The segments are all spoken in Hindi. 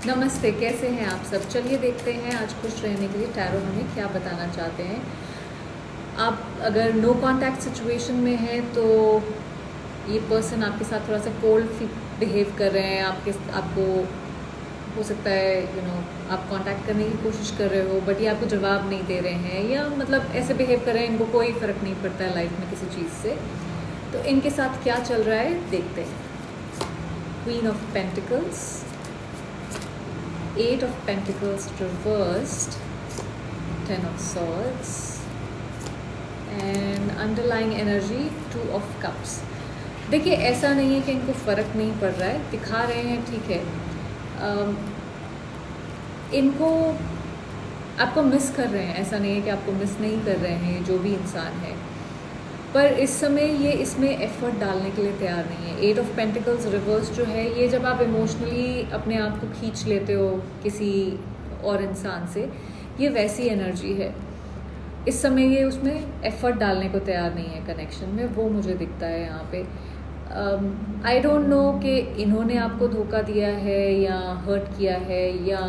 नमस्ते, कैसे हैं आप सब। चलिए देखते हैं आज खुश रहने के लिए टैरो हमें क्या बताना चाहते हैं। आप अगर नो कांटेक्ट सिचुएशन में हैं तो ये पर्सन आपके साथ थोड़ा सा कोल्ड बिहेव कर रहे हैं। आपको हो सकता है आप कांटेक्ट करने की कोशिश कर रहे हो बट ये आपको जवाब नहीं दे रहे हैं, या मतलब ऐसे बिहेव कर रहे हैं, इनको कोई फ़र्क नहीं पड़ता है लाइफ में किसी चीज़ से। तो इनके साथ क्या चल रहा है देखते हैं। Queen of pentacles, Eight of Pentacles reversed, Ten of Swords, and underlying energy Two of Cups. देखिए, ऐसा नहीं है कि इनको फ़र्क नहीं पड़ रहा है, दिखा रहे हैं ठीक है। इनको आपको मिस कर रहे हैं, ऐसा नहीं है कि आपको मिस नहीं कर रहे हैं जो भी इंसान है, पर इस समय ये इसमें एफर्ट डालने के लिए तैयार नहीं है। एट ऑफ पेंटिकल्स रिवर्स जो है, ये जब आप इमोशनली अपने आप को खींच लेते हो किसी और इंसान से, ये वैसी एनर्जी है। इस समय ये उसमें एफर्ट डालने को तैयार नहीं है कनेक्शन में, वो मुझे दिखता है यहाँ पे। आई डोंट नो कि इन्होंने आपको धोखा दिया है या हर्ट किया है या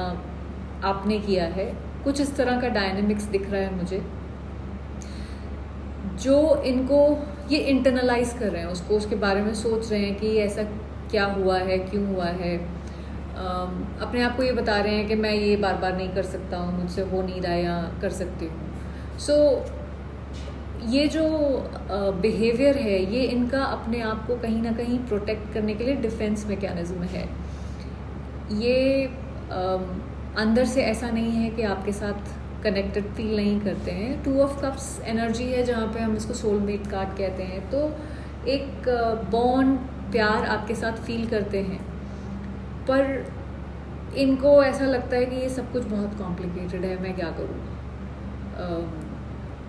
आपने किया है, कुछ इस तरह का डायनेमिक्स दिख रहा है मुझे, जो इनको ये इंटरनलाइज कर रहे हैं, उसके बारे में सोच रहे हैं कि ऐसा क्या हुआ है, क्यों हुआ है। अपने आप को ये बता रहे हैं कि मैं ये बार बार नहीं कर सकता हूँ, मुझसे हो नहीं रहा या कर सकती हूँ। सो ये जो बिहेवियर है, ये इनका अपने आप को कहीं ना कहीं प्रोटेक्ट करने के लिए डिफेंस मैकेनिज्म है। ये अंदर से ऐसा नहीं है कि आपके साथ कनेक्टेड फील नहीं करते हैं। टू ऑफ कप्स एनर्जी है जहाँ पे हम इसको सोलमेट कार्ड कहते हैं। तो एक बॉन्ड, प्यार आपके साथ फील करते हैं, पर इनको ऐसा लगता है कि ये सब कुछ बहुत कॉम्प्लिकेटेड है, मैं क्या करूँ।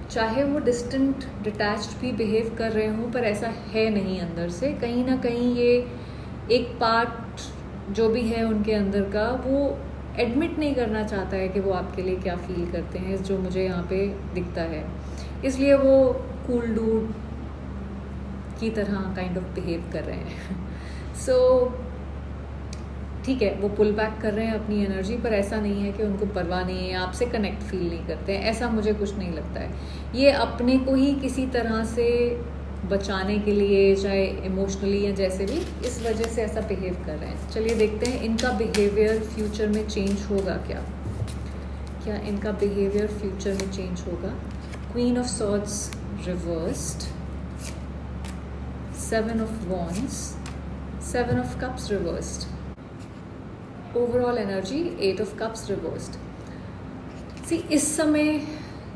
चाहे वो डिस्टेंट डिटैच्ड भी बिहेव कर रहे हों, पर ऐसा है नहीं। अंदर से कहीं ना कहीं ये एक पार्ट जो भी है उनके अंदर का, वो एडमिट नहीं करना चाहता है कि वो आपके लिए क्या फील करते हैं, जो मुझे यहाँ पे दिखता है। इसलिए वो कूल डूड की तरह काइंड ऑफ बिहेव कर रहे हैं। सो ठीक है, वो पुल बैक कर रहे हैं अपनी एनर्जी, पर ऐसा नहीं है कि उनको परवाह नहीं है, आपसे कनेक्ट फील नहीं करते हैं, ऐसा मुझे कुछ नहीं लगता है। ये अपने को ही किसी तरह से बचाने के लिए, चाहे इमोशनली या जैसे भी, इस वजह से ऐसा बिहेव कर रहे हैं। चलिए देखते हैं इनका बिहेवियर फ्यूचर में चेंज होगा क्या इनका बिहेवियर फ्यूचर में चेंज होगा। Queen of swords reversed, seven of wands, seven of cups reversed, overall energy at of cups reversed. इस समय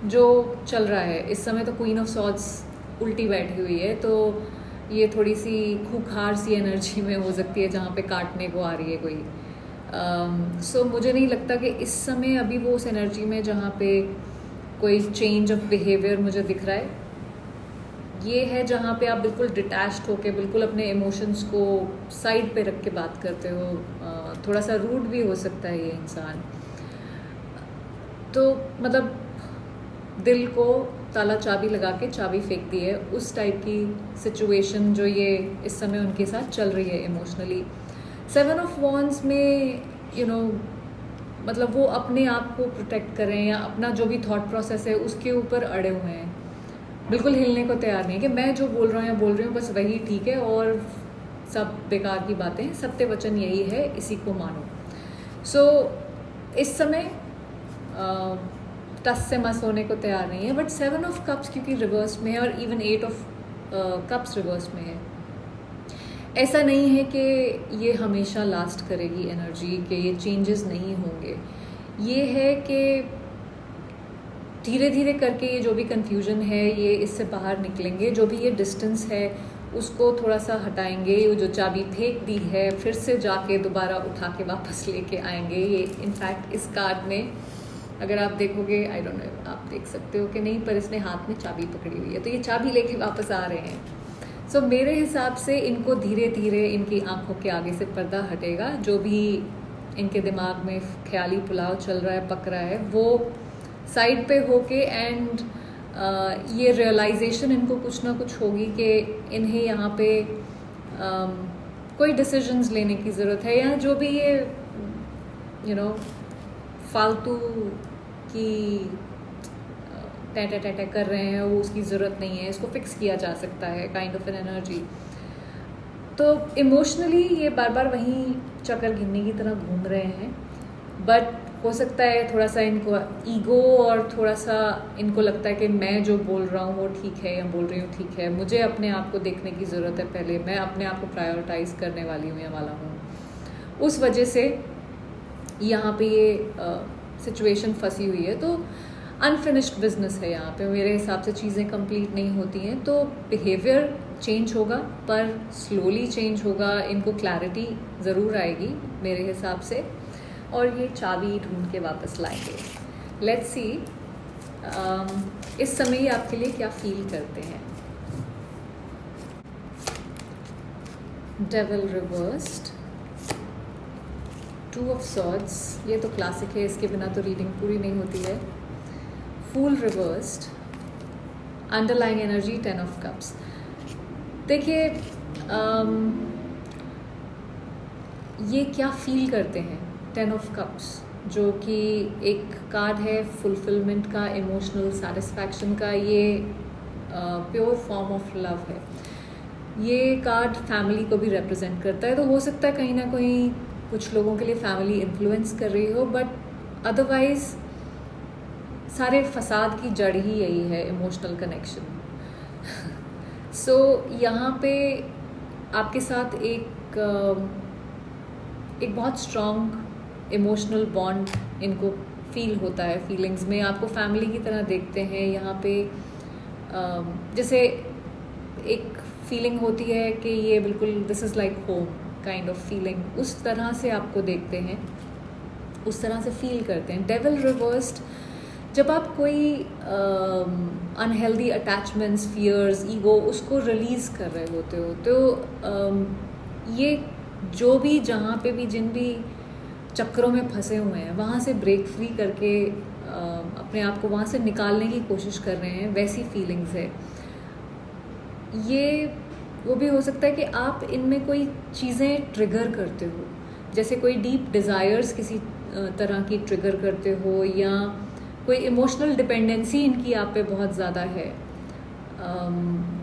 जो चल रहा है, इस समय तो क्वीन ऑफ सॉर्ड्स उल्टी बैठी हुई है, तो ये थोड़ी सी खूंखार सी एनर्जी में हो सकती है जहाँ पे काटने को आ रही है कोई। सो मुझे नहीं लगता कि इस समय अभी वो उस एनर्जी में जहाँ पे कोई चेंज ऑफ बिहेवियर मुझे दिख रहा है। ये है जहाँ पे आप बिल्कुल डिटैच्ड होके, बिल्कुल अपने इमोशंस को साइड पे रख के बात करते हो। थोड़ा सा रूड भी हो सकता है ये इंसान, तो मतलब दिल को ताला चाबी लगा के चाबी फेंक दी है, उस टाइप की सिचुएशन जो ये इस समय उनके साथ चल रही है इमोशनली। सेवन ऑफ वॉन्ड्स में मतलब वो अपने आप को प्रोटेक्ट कर रहे हैं, या अपना जो भी थॉट प्रोसेस है उसके ऊपर अड़े हुए हैं, बिल्कुल हिलने को तैयार नहीं है कि मैं जो बोल रहा हूँ या बोल रही हूँ बस वही ठीक है और सब बेकार की बातें, सत्य वचन यही है, इसी को मानो। सो इस समय टस से मस होने को तैयार नहीं है। बट सेवन ऑफ कप्स क्योंकि रिवर्स में है और even at of cups reverse में है, ऐसा नहीं है कि ये हमेशा लास्ट करेगी एनर्जी, कि ये चेंजेस नहीं होंगे। ये है कि धीरे धीरे करके ये जो भी कंफ्यूजन है ये इससे बाहर निकलेंगे, जो भी ये डिस्टेंस है उसको थोड़ा सा हटाएंगे, वो जो चाबी फेंक दी है फिर से जाके दोबारा उठा के वापस लेके आएंगे। ये इनफैक्ट इस कार्ड में अगर आप देखोगे, आई डोंट नो आप देख सकते हो कि नहीं, पर इसने हाथ में चाबी पकड़ी हुई है, तो ये चाबी लेके वापस आ रहे हैं। सो मेरे हिसाब से इनको धीरे धीरे इनकी आंखों के आगे से पर्दा हटेगा, जो भी इनके दिमाग में ख्याली पुलाव चल रहा है, पक रहा है, वो साइड पे होके एंड ये रियलाइजेशन इनको कुछ ना कुछ होगी कि इन्हें यहाँ पे कोई डिसीजंस लेने की ज़रूरत है, या जो भी ये फालतू की टैटे टैटे कर रहे हैं, वो उसकी ज़रूरत नहीं है, इसको फिक्स किया जा सकता है, काइंड ऑफ एन एनर्जी। तो इमोशनली ये बार बार वहीं चक्कर गिनने की तरह घूम रहे हैं, बट हो सकता है थोड़ा सा इनको ईगो और थोड़ा सा इनको लगता है कि मैं जो बोल रहा हूँ वो ठीक है या बोल रही हूँ ठीक है, मुझे अपने आप को देखने की ज़रूरत है, पहले मैं अपने आप को प्रायोरिटाइज करने वाली हूँ या वाला हूँ। उस वजह से यहाँ पे ये सिचुएशन फंसी हुई है। तो अनफिनिश्ड बिजनेस है यहाँ पे, मेरे हिसाब से चीज़ें कंप्लीट नहीं होती हैं, तो बिहेवियर चेंज होगा पर स्लोली चेंज होगा, इनको क्लैरिटी ज़रूर आएगी मेरे हिसाब से, और ये चाबी ढूंढ के वापस लाएंगे। लेट्स सी इस समय ये आपके लिए क्या फील करते हैं। Devil reversed, two of swords, ये तो क्लासिक है, इसके बिना तो रीडिंग पूरी नहीं होती है। Fool reversed, underlying energy 10 of cups. देखिए ये क्या फील करते हैं 10 ऑफ कप्स, जो कि एक कार्ड है फुलफिलमेंट का, इमोशनल सेटिस्फैक्शन का, ये प्योर फॉर्म ऑफ लव है। ये कार्ड फैमिली को भी रिप्रेजेंट करता है, तो हो सकता है कहीं ना कहीं कुछ लोगों के लिए फैमिली इन्फ्लुएंस कर रही हो, बट अदरवाइज सारे फसाद की जड़ ही यही है, इमोशनल कनेक्शन। सो यहाँ पे आपके साथ एक बहुत स्ट्रॉन्ग इमोशनल बॉन्ड इनको फील होता है, फीलिंग्स में आपको फैमिली की तरह देखते हैं। यहाँ पे जैसे एक फीलिंग होती है कि ये बिल्कुल this is like home kind of feeling, उस तरह से आपको देखते हैं, उस तरह से फील करते हैं। डेविल रिवर्स्ड, जब आप कोई अनहेल्दी अटैचमेंट्स, फियर्स, ईगो, उसको रिलीज़ कर रहे होते हो, तो ये जो भी जहाँ पे भी जिन भी चक्रों में फंसे हुए हैं वहाँ से ब्रेक फ्री करके अपने आप को वहाँ से निकालने की कोशिश कर रहे हैं, वैसी फीलिंग्स है ये। वो भी हो सकता है कि आप इनमें कोई चीज़ें ट्रिगर करते हो, जैसे कोई डीप डिज़ायर्स किसी तरह की ट्रिगर करते हो, या कोई इमोशनल डिपेंडेंसी इनकी आप पे बहुत ज़्यादा है।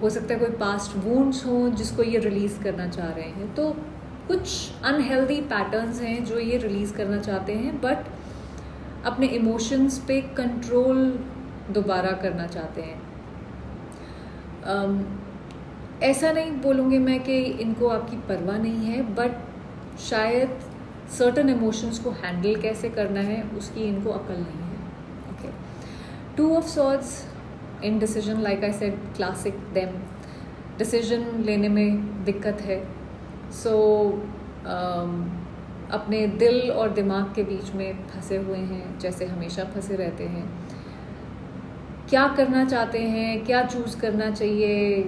हो सकता है कोई पास्ट वुंड्स हों जिसको ये रिलीज़ करना चाह रहे हैं। तो कुछ अनहेल्दी पैटर्न्स हैं जो ये रिलीज़ करना चाहते हैं, बट अपने इमोशंस पे कंट्रोल दोबारा करना चाहते हैं। ऐसा नहीं बोलूँगी मैं कि इनको आपकी परवाह नहीं है, बट शायद सर्टन इमोशंस को हैंडल कैसे करना है उसकी इनको अकल नहीं है। Okay, two of swords, indecision, like I said, classic them, decision लेने में दिक्कत है। सो अपने दिल और दिमाग के बीच में फंसे हुए हैं, जैसे हमेशा फंसे रहते हैं। क्या करना चाहते हैं, क्या चूज़ करना चाहिए,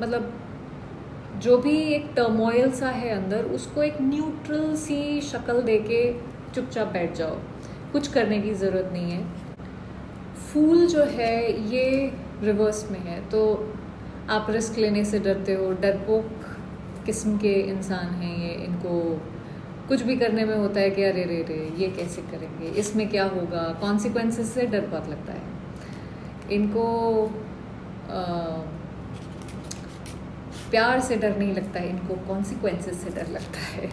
मतलब जो भी एक टर्मोइल सा है अंदर, उसको एक न्यूट्रल सी शक्ल देके चुपचाप बैठ जाओ, कुछ करने की ज़रूरत नहीं है। फूल जो है ये रिवर्स में है, तो आप रिस्क लेने से डरते हो, डरपोक किस्म के इंसान हैं ये। इनको कुछ भी करने में होता है कि अरे रे रे ये कैसे करेंगे, इसमें क्या होगा, कॉन्सिक्वेंसेस से डर बहुत लगता है इनको। प्यार से डर नहीं लगता है इनको, कॉन्सिक्वेंसेस से डर लगता है।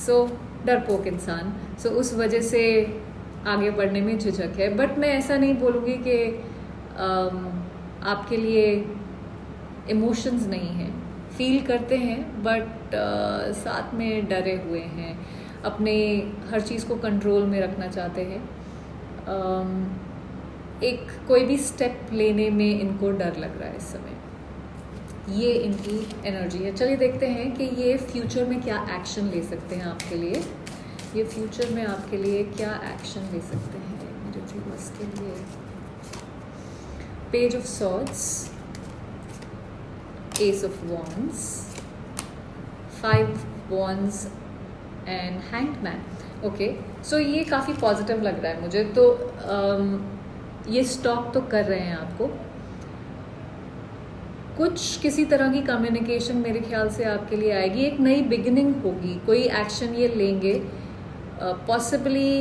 सो डरपोक इंसान, सो उस वजह से आगे बढ़ने में झिझक है। बट मैं ऐसा नहीं बोलूँगी कि आपके लिए इमोशंस नहीं हैं, फील करते हैं, बट साथ में डरे हुए हैं, अपने हर चीज़ को कंट्रोल में रखना चाहते हैं। एक कोई भी स्टेप लेने में इनको डर लग रहा है इस समय, ये इनकी एनर्जी है। चलिए देखते हैं कि ये फ्यूचर में क्या एक्शन ले सकते हैं आपके लिए। ये फ्यूचर में आपके लिए क्या एक्शन ले सकते हैं मेरे व्यूअर्स के लिए। Page of swords, ace of wands, 5 wands and hanged man. Okay, so ये काफ़ी पॉजिटिव लग रहा है मुझे। तो ये स्टॉक तो कर रहे हैं आपको, कुछ किसी तरह की कम्युनिकेशन मेरे ख्याल से आपके लिए आएगी, एक नई बिगिनिंग होगी, कोई एक्शन ये लेंगे पॉसिबली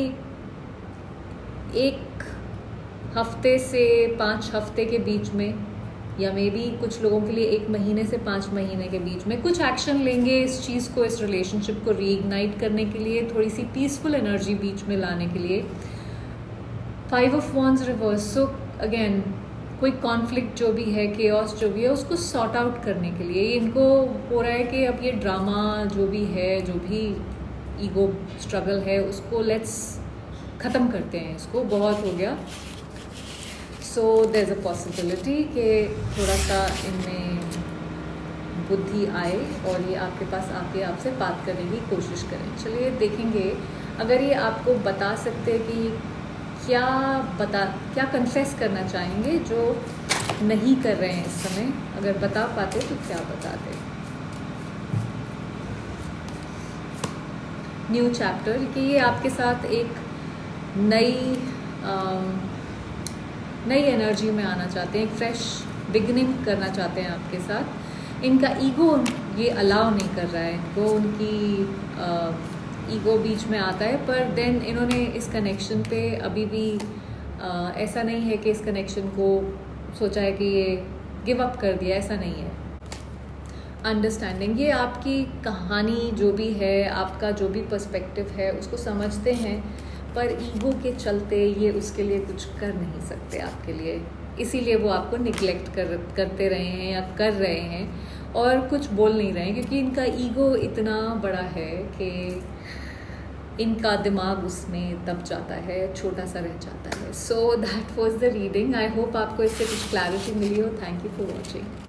1 हफ्ते से 5 हफ्ते के बीच में, या मे बी कुछ लोगों के लिए 1 महीने से 5 महीने के बीच में कुछ एक्शन लेंगे इस चीज़ को, इस रिलेशनशिप को रीइग्नाइट करने के लिए, थोड़ी सी पीसफुल एनर्जी बीच में लाने के लिए। 5 of wands reverse, so again कोई कॉन्फ्लिक्ट जो भी है, केओस जो भी है, उसको सॉर्ट आउट करने के लिए इनको हो रहा है कि अब ये ड्रामा जो भी है, जो भी ईगो स्ट्रगल है, उसको लेट्स ख़त्म करते हैं, इसको बहुत हो गया। So there is a possibility कि थोड़ा सा इनमें बुद्धि आए और ये आपके पास आके आपसे बात करने की कोशिश करें। चलिए देखेंगे अगर ये आपको बता सकते हैं कि क्या कन्फेस करना चाहेंगे जो नहीं कर रहे हैं इस समय। अगर बता पाते तो क्या बताते। न्यू चैप्टर, कि ये आपके साथ एक नई एनर्जी में आना चाहते हैं, एक फ्रेश बिगनिंग करना चाहते हैं आपके साथ। इनका ईगो ये अलाउ नहीं कर रहा है इनको, उनकी ईगो बीच में आता है, पर देन इन्होंने इस कनेक्शन पे अभी भी ऐसा नहीं है कि इस कनेक्शन को सोचा है कि ये गिव अप कर दिया, ऐसा नहीं है। अंडरस्टैंडिंग, ये आपकी कहानी जो भी है, आपका जो भी पर्सपेक्टिव है, उसको समझते हैं, पर ईगो के चलते ये उसके लिए कुछ कर नहीं सकते आपके लिए, इसीलिए वो आपको निगलेक्ट करते रहे हैं या कर रहे हैं और कुछ बोल नहीं रहे हैं, क्योंकि इनका ईगो इतना बड़ा है कि इनका दिमाग उसमें दब जाता है, छोटा सा रह जाता है। So that was the reading. I hope आपको इससे कुछ क्लैरिटी मिली हो। Thank you for watching.